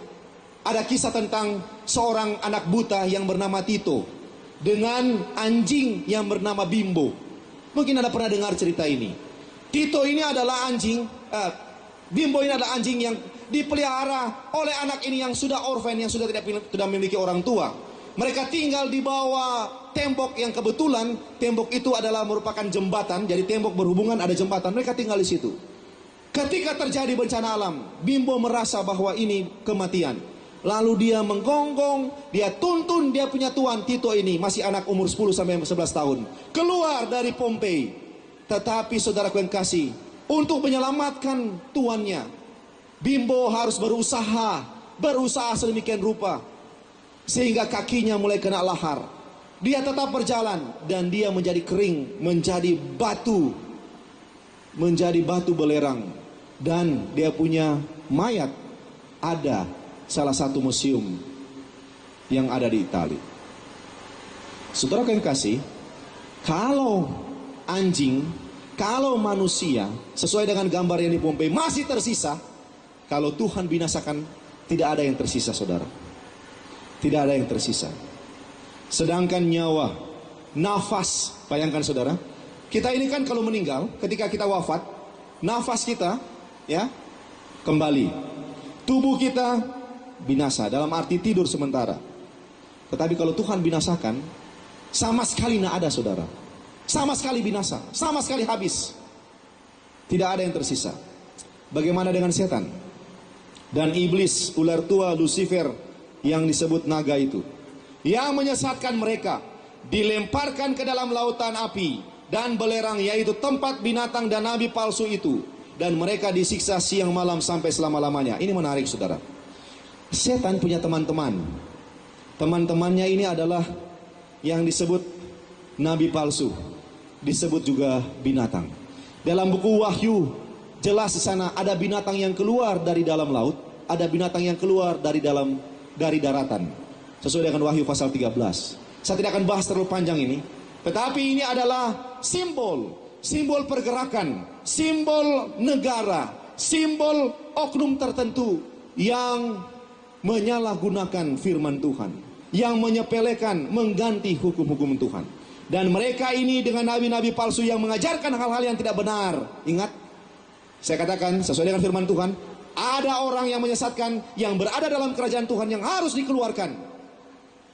Speaker 1: ada kisah tentang seorang anak buta yang bernama Tito dengan anjing yang bernama Bimbo. Mungkin Anda pernah dengar cerita ini. Tito ini adalah anjing, Bimbo ini adalah anjing yang dipelihara oleh anak ini yang sudah orphan, yang sudah tidak memiliki orang tua. Mereka tinggal di bawah tembok yang kebetulan tembok itu adalah merupakan jembatan, jadi tembok berhubungan ada jembatan, mereka tinggal di situ. Ketika terjadi bencana alam, Bimbo merasa bahwa ini kematian. Lalu dia menggonggong, dia tuntun dia punya tuan Tito ini, masih anak umur 10 sampai 11 tahun, keluar dari Pompei. Tetapi saudaraku yang kasih, untuk menyelamatkan tuannya, Bimbo harus berusaha sedemikian rupa, sehingga kakinya mulai kena lahar. Dia tetap berjalan dan dia menjadi kering, menjadi batu belerang. Dan dia punya mayat ada salah satu museum yang ada di Italia. Saudara yang kasih, kalau anjing, kalau manusia sesuai dengan gambar yang di Pompei masih tersisa, kalau Tuhan binasakan tidak ada yang tersisa, saudara. Tidak ada yang tersisa. Sedangkan nyawa, nafas, bayangkan saudara, kita ini kan kalau meninggal, ketika kita wafat, nafas kita ya kembali, tubuh kita binasa, dalam arti tidur sementara. Tetapi kalau Tuhan binasakan, sama sekali tidak ada, saudara. Sama sekali binasa, sama sekali habis. Tidak ada yang tersisa. Bagaimana dengan setan dan iblis, ular tua Lucifer yang disebut naga itu, yang menyesatkan mereka, dilemparkan ke dalam lautan api dan belerang, yaitu tempat binatang dan nabi palsu itu, dan mereka disiksa siang malam sampai selama-lamanya. Ini menarik, saudara. Setan punya teman-teman. Teman-temannya ini adalah yang disebut nabi palsu, disebut juga binatang. Dalam buku Wahyu jelas di sana ada binatang yang keluar dari dalam laut, ada binatang yang keluar dari daratan. Sesuai dengan Wahyu pasal 13. Saya tidak akan bahas terlalu panjang ini, tetapi ini adalah simbol pergerakan, simbol negara, simbol oknum tertentu yang menyalahgunakan firman Tuhan, yang menyepelekan, mengganti hukum-hukum Tuhan. Dan mereka ini dengan nabi-nabi palsu yang mengajarkan hal-hal yang tidak benar. Ingat, saya katakan sesuai dengan firman Tuhan, ada orang yang menyesatkan, yang berada dalam kerajaan Tuhan yang harus dikeluarkan.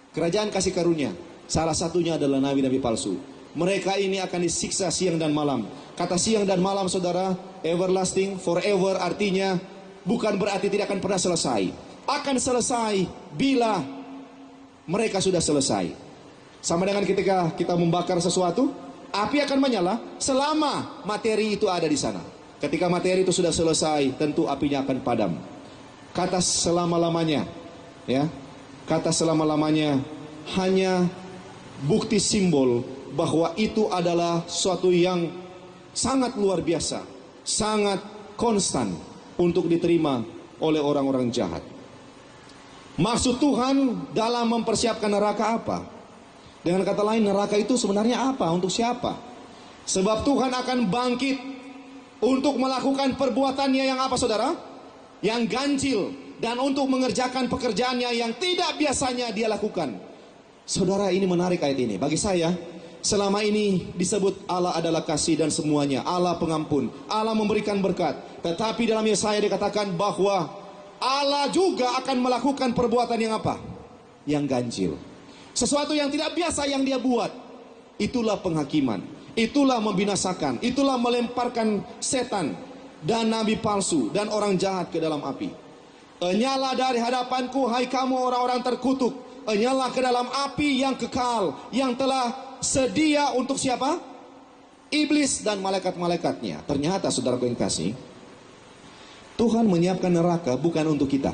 Speaker 1: Kerajaan kasih karunia, salah satunya adalah nabi-nabi palsu. Mereka ini akan disiksa siang dan malam. Kata siang dan malam, saudara, everlasting, forever, artinya bukan berarti tidak akan pernah selesai. Akan selesai bila mereka sudah selesai. Sama dengan ketika kita membakar sesuatu, api akan menyala selama materi itu ada di sana. Ketika materi itu sudah selesai, tentu apinya akan padam. Kata selama-lamanya, ya, kata selama-lamanya hanya bukti simbol bahwa itu adalah suatu yang sangat luar biasa, sangat konstan untuk diterima oleh orang-orang jahat. Maksud Tuhan dalam mempersiapkan neraka apa? Dengan kata lain, neraka itu sebenarnya apa? Untuk siapa? Sebab Tuhan akan bangkit untuk melakukan perbuatannya yang apa, saudara? Yang ganjil, dan untuk mengerjakan pekerjaannya yang tidak biasanya dia lakukan. Saudara, ini menarik ayat ini. Bagi saya, selama ini disebut Allah adalah kasih dan semuanya, Allah pengampun, Allah memberikan berkat. Tetapi dalam Yesaya dikatakan bahwa Allah juga akan melakukan perbuatan yang apa? Yang ganjil. Sesuatu yang tidak biasa yang dia buat. Itulah penghakiman, itulah membinasakan, itulah melemparkan setan dan nabi palsu dan orang jahat ke dalam api. Enyala dari hadapanku, hai kamu orang-orang terkutuk. Enyala ke dalam api yang kekal, yang telah sedia untuk siapa? Iblis dan malaikat-malaikatnya. Ternyata, saudaraku yang kasih, Tuhan menyiapkan neraka bukan untuk kita,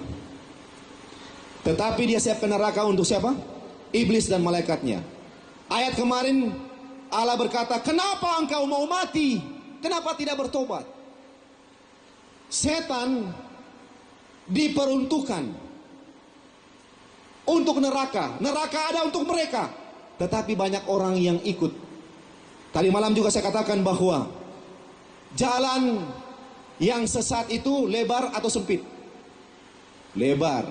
Speaker 1: tetapi dia siapkan neraka untuk siapa? Iblis dan malaikatnya. Ayat kemarin Allah berkata, kenapa engkau mau mati? Kenapa tidak bertobat? Setan diperuntukkan untuk neraka. Neraka ada untuk mereka, tetapi banyak orang yang ikut. Tadi malam juga saya katakan bahwa jalan yang sesat itu lebar atau sempit? Lebar.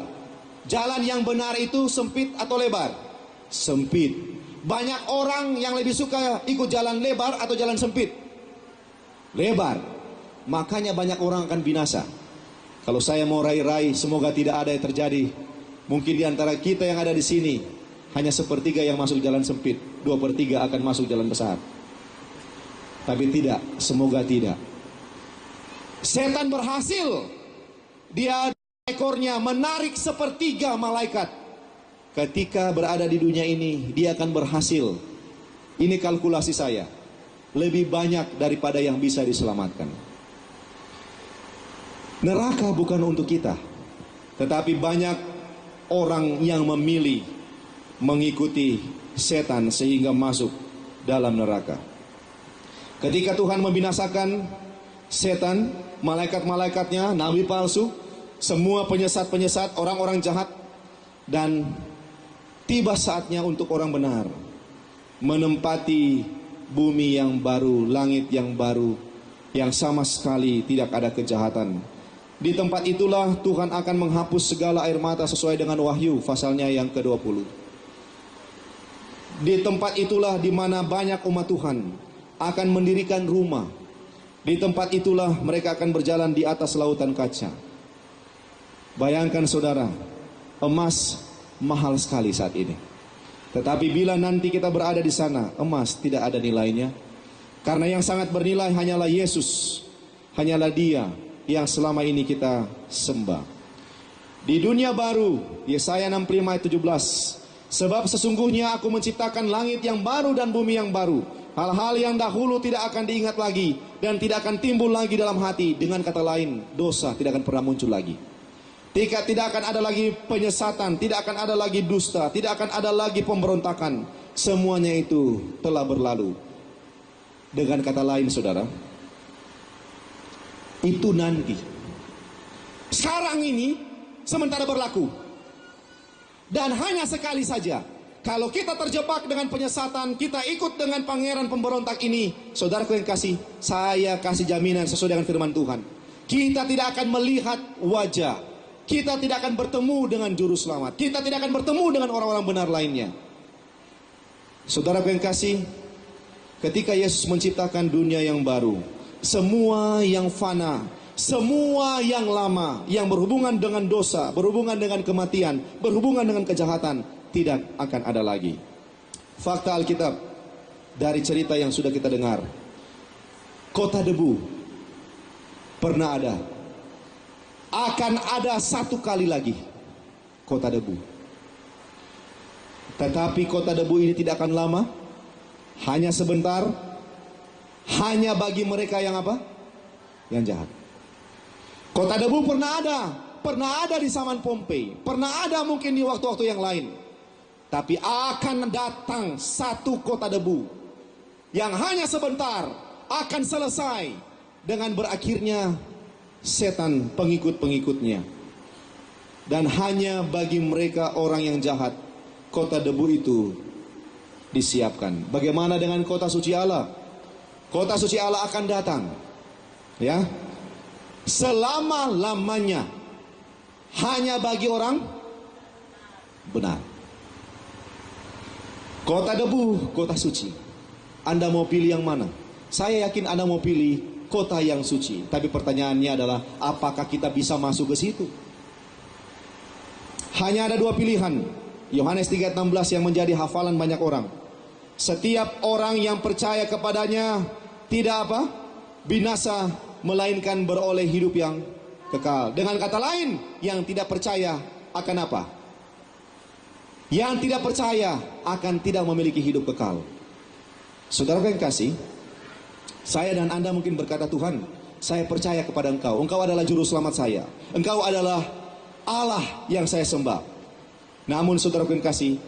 Speaker 1: Jalan yang benar itu sempit atau lebar? Sempit. Banyak orang yang lebih suka ikut jalan lebar atau jalan sempit? Lebar. Makanya banyak orang akan binasa. Kalau saya mau rai-rai, semoga tidak ada yang terjadi. Mungkin di antara kita yang ada di sini, hanya sepertiga yang masuk jalan sempit, 2/3 akan masuk jalan besar. Tapi tidak, semoga tidak. Setan berhasil, dia ekornya menarik sepertiga malaikat. Ketika berada di dunia ini, dia akan berhasil. Ini kalkulasi saya, lebih banyak daripada yang bisa diselamatkan. Neraka bukan untuk kita, tetapi banyak orang yang memilih mengikuti setan sehingga masuk dalam neraka. Ketika Tuhan membinasakan setan, malaikat-malaikatnya, nabi palsu, semua penyesat-penyesat, orang-orang jahat, dan tiba saatnya untuk orang benar menempati bumi yang baru, langit yang baru, yang sama sekali tidak ada kejahatan. Di tempat itulah Tuhan akan menghapus segala air mata sesuai dengan Wahyu pasalnya yang ke-20. Di tempat itulah di mana banyak umat Tuhan akan mendirikan rumah. Di tempat itulah mereka akan berjalan di atas lautan kaca. Bayangkan saudara, emas mahal sekali saat ini. Tetapi bila nanti kita berada di sana, emas tidak ada nilainya. Karena yang sangat bernilai hanyalah Yesus, hanyalah Dia yang selama ini kita sembah. Di dunia baru, Yesaya 65 ayat 17, sebab sesungguhnya aku menciptakan langit yang baru dan bumi yang baru. Hal-hal yang dahulu tidak akan diingat lagi dan tidak akan timbul lagi dalam hati. Dengan kata lain, dosa tidak akan pernah muncul lagi. Tidak akan ada lagi penyesatan, tidak akan ada lagi dusta, tidak akan ada lagi pemberontakan. Semuanya itu telah berlalu. Dengan kata lain saudara, itu nanti. Sekarang ini sementara berlaku. Dan hanya sekali saja. Kalau kita terjebak dengan penyesatan, kita ikut dengan pangeran pemberontak ini, saudaraku yang kasih, saya kasih jaminan sesuai dengan firman Tuhan. Kita tidak akan melihat wajah. Kita tidak akan bertemu dengan juru selamat. Kita tidak akan bertemu dengan orang-orang benar lainnya. Saudaraku yang kasih, ketika Yesus menciptakan dunia yang baru, semua yang fana, semua yang lama, yang berhubungan dengan dosa, berhubungan dengan kematian, berhubungan dengan kejahatan, tidak akan ada lagi. Fakta Alkitab dari cerita yang sudah kita dengar, kota debu pernah ada, akan ada satu kali lagi kota debu. Tetapi kota debu ini tidak akan lama, hanya sebentar, hanya bagi mereka yang apa? Yang jahat. Kota debu pernah ada di zaman Pompei, pernah ada mungkin di waktu-waktu yang lain. Tapi akan datang satu kota debu yang hanya sebentar akan selesai dengan berakhirnya setan pengikut-pengikutnya. Dan hanya bagi mereka orang yang jahat, kota debu itu disiapkan. Bagaimana dengan kota suci Allah? Kota suci Allah akan datang, ya, selama-lamanya, hanya bagi orang benar. Kota debu, kota suci. Anda mau pilih yang mana? Saya yakin Anda mau pilih kota yang suci. Tapi pertanyaannya adalah, apakah kita bisa masuk ke situ? Hanya ada dua pilihan. Yohanes 3:16 yang menjadi hafalan banyak orang. Setiap orang yang percaya kepadanya tidak apa? Binasa, melainkan beroleh hidup yang kekal. Dengan kata lain, yang tidak percaya akan apa? Yang tidak percaya akan tidak memiliki hidup kekal. Saudara yang kasih, saya dan Anda mungkin berkata, Tuhan, saya percaya kepada Engkau. Engkau adalah juru selamat saya. Engkau adalah Allah yang saya sembah. Namun saudara yang kasih,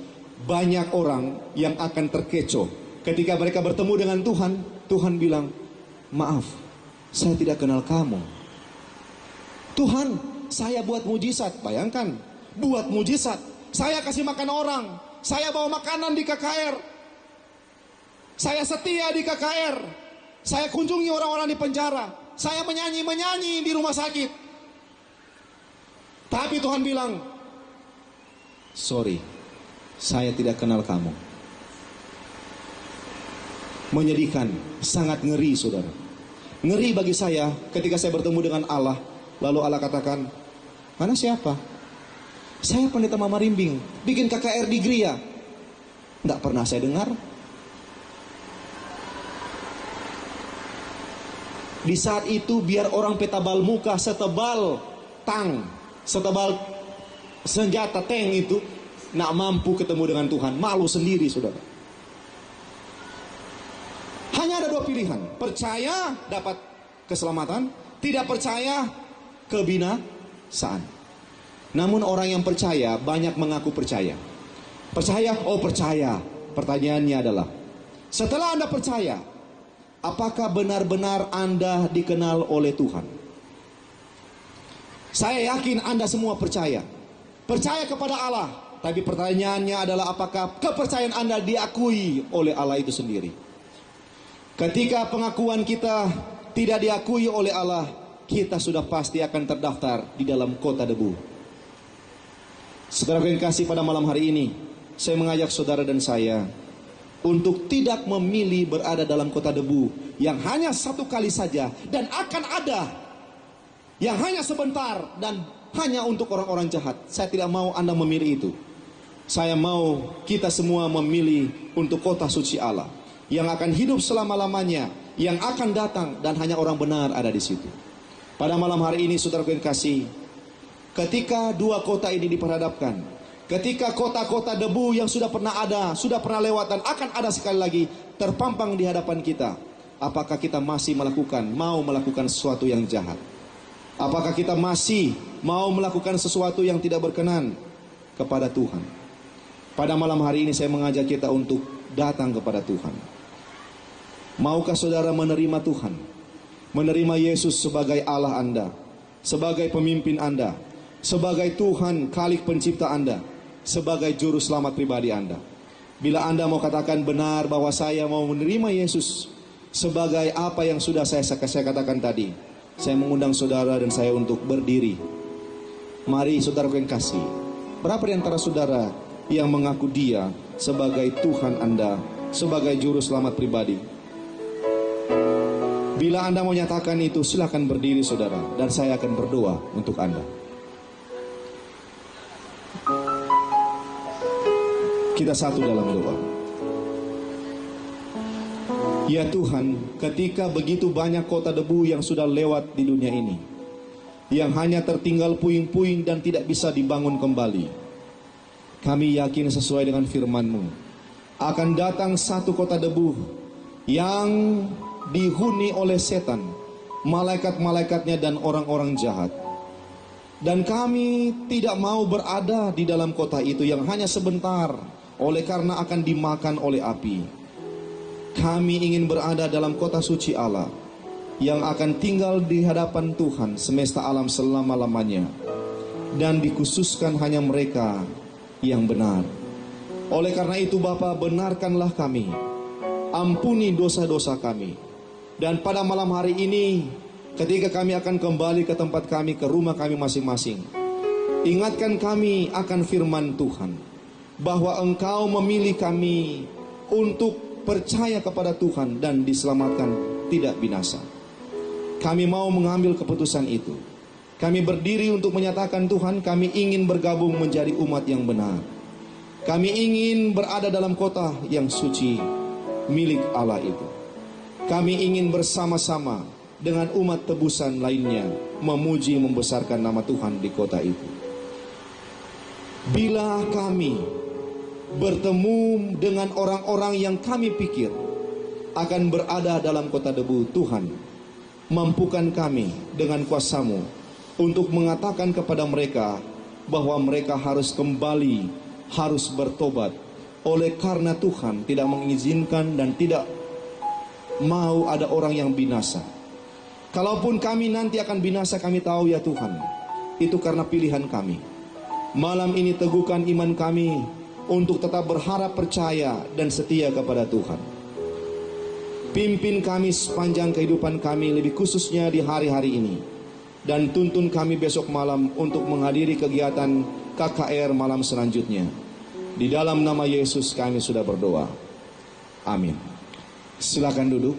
Speaker 1: banyak orang yang akan terkecoh ketika mereka bertemu dengan Tuhan. Tuhan bilang, maaf, saya tidak kenal kamu. Tuhan, saya buat mujizat. Bayangkan, buat mujizat. Saya kasih makan orang. Saya bawa makanan di KKR. Saya setia di KKR. Saya kunjungi orang-orang di penjara. Saya menyanyi di rumah sakit. Tapi Tuhan bilang, sorry, saya tidak kenal kamu. Menyedihkan, sangat ngeri saudara. Ngeri bagi saya ketika saya bertemu dengan Allah. Lalu Allah katakan, mana siapa? Saya pendeta Mama Rimbing, bikin KKR di Gria. Tidak pernah saya dengar. Di saat itu biar orang petabal muka setebal tang, setebal senjata tank itu, nak mampu ketemu dengan Tuhan, malu sendiri saudara. Hanya ada dua pilihan, percaya dapat keselamatan, tidak percaya kebinasaan. Namun orang yang percaya banyak mengaku percaya. Percaya, oh percaya. Pertanyaannya adalah, setelah Anda percaya, apakah benar-benar Anda dikenal oleh Tuhan? Saya yakin Anda semua percaya. Percaya kepada Allah. Tapi pertanyaannya adalah apakah kepercayaan Anda diakui oleh Allah itu sendiri? Ketika pengakuan kita tidak diakui oleh Allah, kita sudah pasti akan terdaftar di dalam kota debu. Saudara yang kasih, pada malam hari ini saya mengajak saudara dan saya untuk tidak memilih berada dalam kota debu yang hanya satu kali saja dan akan ada, yang hanya sebentar dan hanya untuk orang-orang jahat. Saya tidak mau Anda memilih itu. Saya mau kita semua memilih untuk kota suci Allah yang akan hidup selama-lamanya, yang akan datang dan hanya orang benar ada di situ. Pada malam hari ini saudara yang kasih, ketika dua kota ini diperhadapkan, ketika kota-kota debu yang sudah pernah ada, sudah pernah lewat dan akan ada sekali lagi terpampang di hadapan kita, apakah kita masih mau melakukan sesuatu yang jahat? Apakah kita masih mau melakukan sesuatu yang tidak berkenan kepada Tuhan? Pada malam hari ini saya mengajak kita untuk datang kepada Tuhan. Maukah saudara menerima Tuhan? Menerima Yesus sebagai Allah Anda, sebagai pemimpin Anda, sebagai Tuhan Khalik pencipta Anda, sebagai juru selamat pribadi Anda. Bila Anda mau katakan benar bahwa saya mau menerima Yesus sebagai apa yang sudah saya katakan tadi, saya mengundang saudara dan saya untuk berdiri. Mari saudara yang kasih, berapa di antara saudara yang mengaku Dia sebagai Tuhan Anda, sebagai juru selamat pribadi? Bila Anda mau nyatakan itu, silakan berdiri saudara, dan saya akan berdoa untuk Anda. Kita satu dalam doa. Ya Tuhan, ketika begitu banyak kota debu yang sudah lewat di dunia ini, yang hanya tertinggal puing-puing dan tidak bisa dibangun kembali, kami yakin sesuai dengan firman-Mu, akan datang satu kota debu yang dihuni oleh setan, malaikat-malaikatnya dan orang-orang jahat. Dan kami tidak mau berada di dalam kota itu yang hanya sebentar, oleh karena akan dimakan oleh api. Kami ingin berada dalam kota suci Allah yang akan tinggal di hadapan Tuhan semesta alam selama-lamanya, dan dikhususkan hanya mereka yang benar. Oleh karena itu Bapa, benarkanlah kami, ampuni dosa-dosa kami. Dan pada malam hari ini, ketika kami akan kembali ke tempat kami, ke rumah kami masing-masing, ingatkan kami akan firman Tuhan, bahwa Engkau memilih kami untuk percaya kepada Tuhan dan diselamatkan, tidak binasa. Kami mau mengambil keputusan itu. Kami berdiri untuk menyatakan, Tuhan, kami ingin bergabung menjadi umat yang benar. Kami ingin berada dalam kota yang suci milik Allah itu. Kami ingin bersama-sama dengan umat tebusan lainnya memuji membesarkan nama Tuhan di kota itu. Bila kami bertemu dengan orang-orang yang kami pikir akan berada dalam kota debu, Tuhan, mampukan kami dengan kuasa-Mu untuk mengatakan kepada mereka bahwa mereka harus kembali, harus bertobat, oleh karena Tuhan tidak mengizinkan dan tidak mau ada orang yang binasa. Kalaupun kami nanti akan binasa, kami tahu ya Tuhan, itu karena pilihan kami. Malam ini teguhkan iman kami untuk tetap berharap, percaya dan setia kepada Tuhan. Pimpin kami sepanjang kehidupan kami, lebih khususnya di hari-hari ini, dan tuntun kami besok malam untuk menghadiri kegiatan KKR malam selanjutnya. Di dalam nama Yesus kami sudah berdoa. Amin. Silakan duduk.